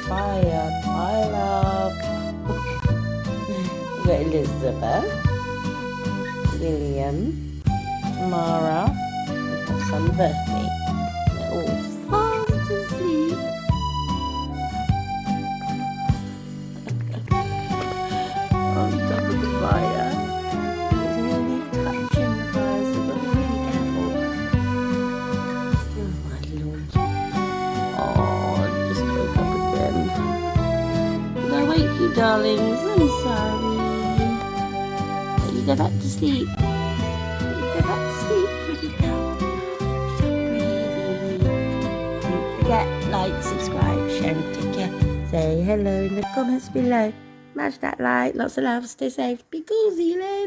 fire pile up. We've got Elizabeth, William, Tamara, and her son Bertie. They're all fast asleep. On top of the fire. There's nearly touching the fire, so you've got to be really careful. Oh my lord. Oh, I just woke up again. Did I wake you, darlings? I'm sorry. You go back to sleep. You go back to sleep, pretty girl. Stop breathing. Don't forget, like, subscribe, share, and take care. Say hello in the comments below. Smash that like. Lots of love. Stay safe. Be cool. See you later.